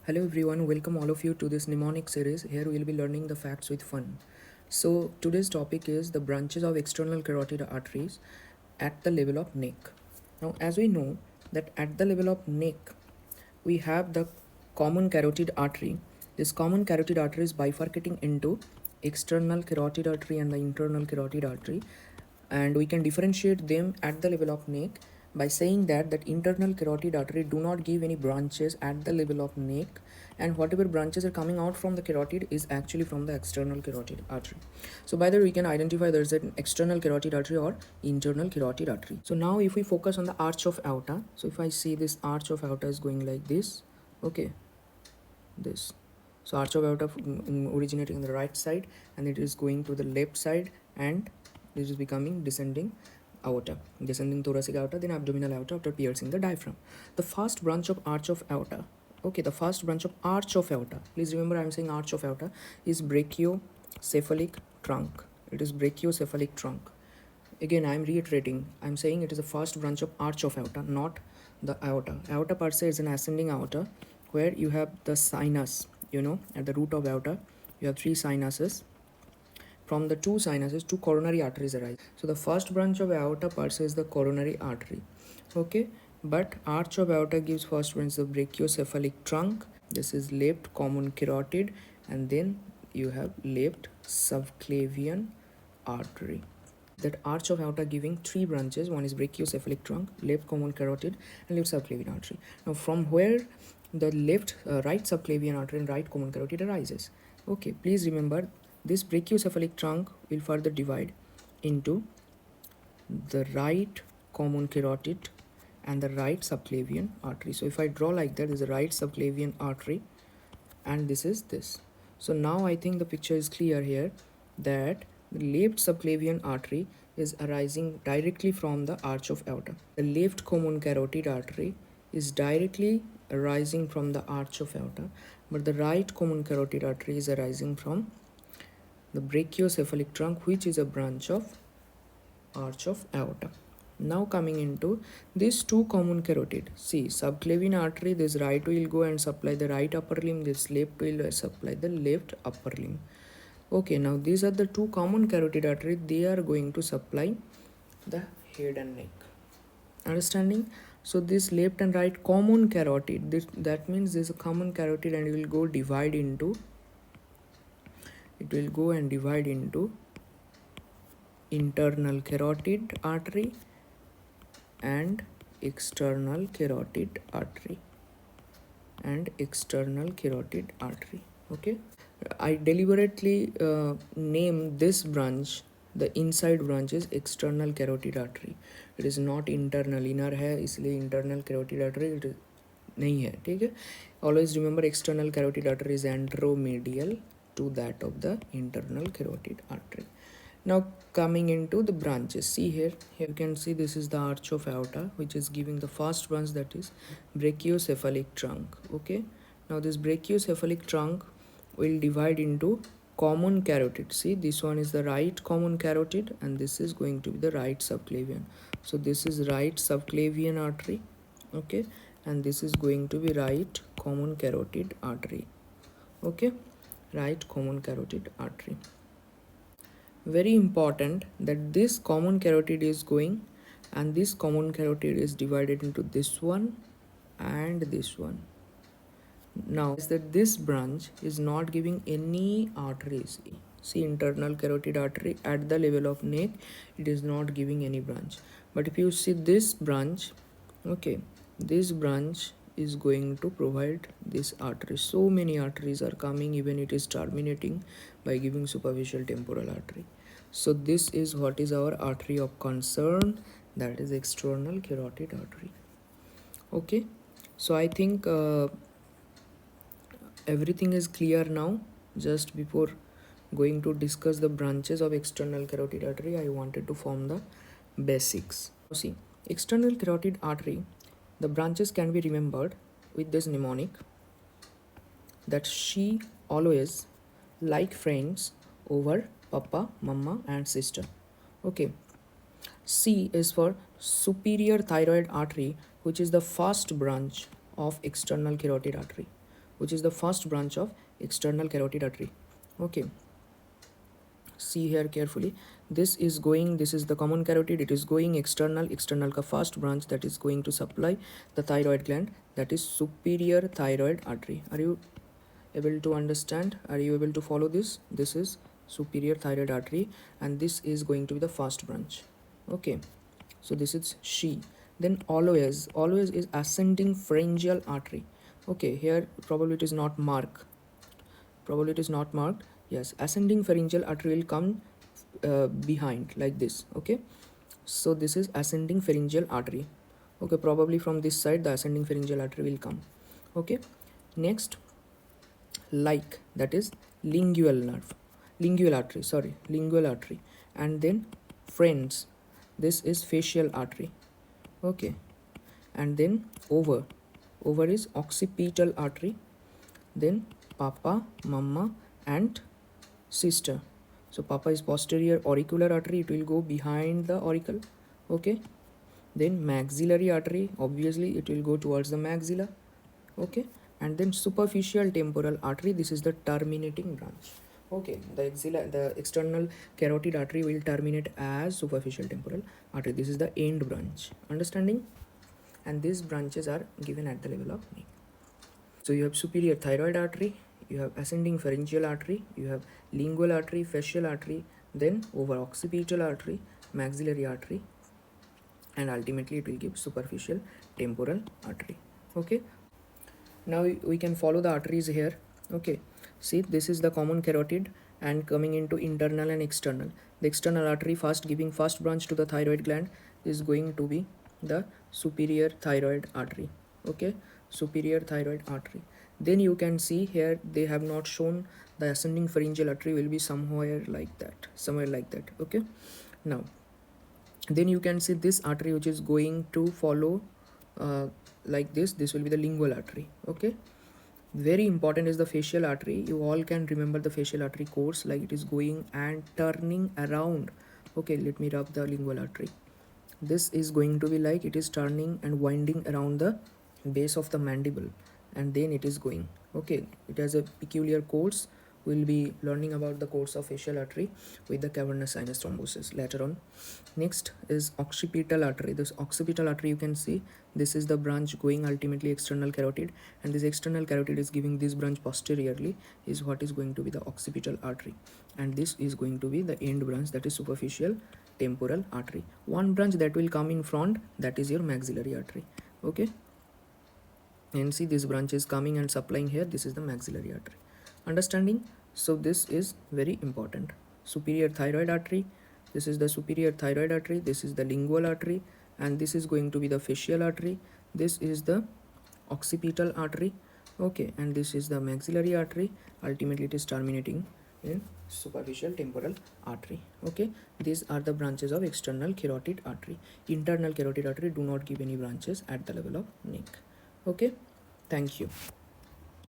Hello everyone, welcome all of you to this mnemonic series. Here we'll be learning the facts with fun. So today's topic is the branches of external carotid arteries at the level of neck. Now as we know that at the level of neck we have the common carotid artery. This common carotid artery is bifurcating into external carotid artery and the internal carotid artery, and we can differentiate them at the level of neck by saying that internal carotid artery do not give any branches at the level of neck, and whatever branches are coming out from the carotid is actually from the external carotid artery. So by that we can identify there's an external carotid artery or internal carotid artery. So now if we focus on the arch of aorta, so if I see this arch of aorta is going like this, okay, this. So arch of aorta originating on the right side and it is going to the left side, and this is becoming descending aorta, descending thoracic aorta, then abdominal aorta after piercing the diaphragm. The first branch of arch of aorta, okay, the first branch of arch of aorta, please remember I am saying arch of aorta, is brachiocephalic trunk. It is brachiocephalic trunk. Again I am reiterating, I am saying it is the first branch of arch of aorta, not the aorta. Aorta per se is an ascending aorta where you have the sinus, at the root of aorta you have three sinuses. From the two sinuses, two coronary arteries arise. So the first branch of aorta per se is the coronary artery, okay, but arch of aorta gives first branch the brachiocephalic trunk. This is left common carotid, and then you have left subclavian artery. That arch of aorta giving three branches. One is brachiocephalic trunk, left common carotid, and left subclavian artery. Now from where the right subclavian artery and right common carotid arises, okay, please remember this brachiocephalic trunk will further divide into the right common carotid and the right subclavian artery. So if I draw like that, this is the right subclavian artery and this is this. So now I think the picture is clear here that the left subclavian artery is arising directly from the arch of aorta. The left common carotid artery is directly arising from the arch of aorta, but the right common carotid artery is arising from the brachiocephalic trunk, which is a branch of arch of aorta. Now coming into these two common carotid, see subclavian artery, this right will go and supply the right upper limb, this left will supply the left upper limb. Okay, now these are the two common carotid arteries, they are going to supply the head and neck. Understanding? So this left and right common carotid, that means this is a common carotid and it will go and divide into internal carotid artery and external carotid artery okay. I deliberately name this branch, the inside branch is external carotid artery. It is not internal, inner है इसलिए internal carotid artery नहीं है, ठीक है. Always remember external carotid artery is anteromedial to that of the internal carotid artery. Now coming into the branches, see here you can see this is the arch of aorta which is giving the first branch, that is brachiocephalic trunk, okay. Now this brachiocephalic trunk will divide into common carotid. See, this one is the right common carotid and this is going to be the right subclavian. So this is right subclavian artery, okay, and this is going to be right common carotid artery, okay, right common carotid artery. Very important that this common carotid is going and this common carotid is divided into this one and this one. Now is that this branch is not giving any arteries. See, internal carotid artery at the level of neck, it is not giving any branch. But if you see this branch, okay, this branch is going to provide this artery. So many arteries are coming, even it is terminating by giving superficial temporal artery. So this is what is our artery of concern, that is external carotid artery, okay. So I think everything is clear now. Just before going to discuss the branches of external carotid artery, I wanted to form the basics. See, external carotid artery, the branches can be remembered with this mnemonic, that she always like friends over papa, mama and sister, okay. C is for superior thyroid artery, which is the first branch of external carotid artery, which is the first branch of external carotid artery. Okay, see here carefully, this is the common carotid, it is going external ka first branch that is going to supply the thyroid gland, that is superior thyroid artery. Are you able to understand? Are you able to follow this? This is superior thyroid artery, and this is going to be the first branch. Okay, so this is she. Then always is ascending pharyngeal artery. Okay, here probably it is not marked. Yes, ascending pharyngeal artery will come behind like this. Okay, so this is ascending pharyngeal artery. Okay, probably from this side the ascending pharyngeal artery will come. Okay, next, like, that is lingual artery. And then friends, this is facial artery. Okay, and then over is occipital artery. Then papa, mama, and sister. So papa is posterior auricular artery, it will go behind the auricle. Okay, then maxillary artery, obviously it will go towards the maxilla. Okay, and then superficial temporal artery, this is the terminating branch. Okay, the external carotid artery will terminate as superficial temporal artery. This is the end branch. Understanding? And these branches are given at the level of neck. So you have superior thyroid artery, you have ascending pharyngeal artery, you have lingual artery, facial artery, then over occipital artery, maxillary artery, and ultimately it will give superficial temporal artery. Okay, now we can follow the arteries here. Okay, see, this is the common carotid, and coming into internal and external. The external artery first giving first branch to the thyroid gland is going to be the superior thyroid artery. Okay, superior thyroid artery. Then you can see here they have not shown the ascending pharyngeal artery will be somewhere like that. Okay, now then you can see this artery which is going to follow like this will be the lingual artery. Okay, very important is the facial artery. You all can remember the facial artery course, like it is going and turning around. Okay, let me rub the lingual artery. This is going to be like it is turning and winding around the base of the mandible, and then it is going. Okay, it has a peculiar course. We'll be learning about the course of facial artery with the cavernous sinus thrombosis later on. Next is occipital artery. This occipital artery, you can see this is the branch going ultimately external carotid, and this external carotid is giving this branch posteriorly, is what is going to be the occipital artery, and this is going to be the end branch, that is superficial temporal artery. One branch that will come in front, that is your maxillary artery. Okay, and see this branch is coming and supplying here, this is the maxillary artery. Understanding? So this is very important. Superior thyroid artery, this is the superior thyroid artery, this is the lingual artery, and this is going to be the facial artery, this is the occipital artery. Okay, and this is the maxillary artery, ultimately it is terminating in superficial temporal artery. Okay, these are the branches of external carotid artery. Internal carotid artery do not give any branches at the level of neck. Okay, thank you.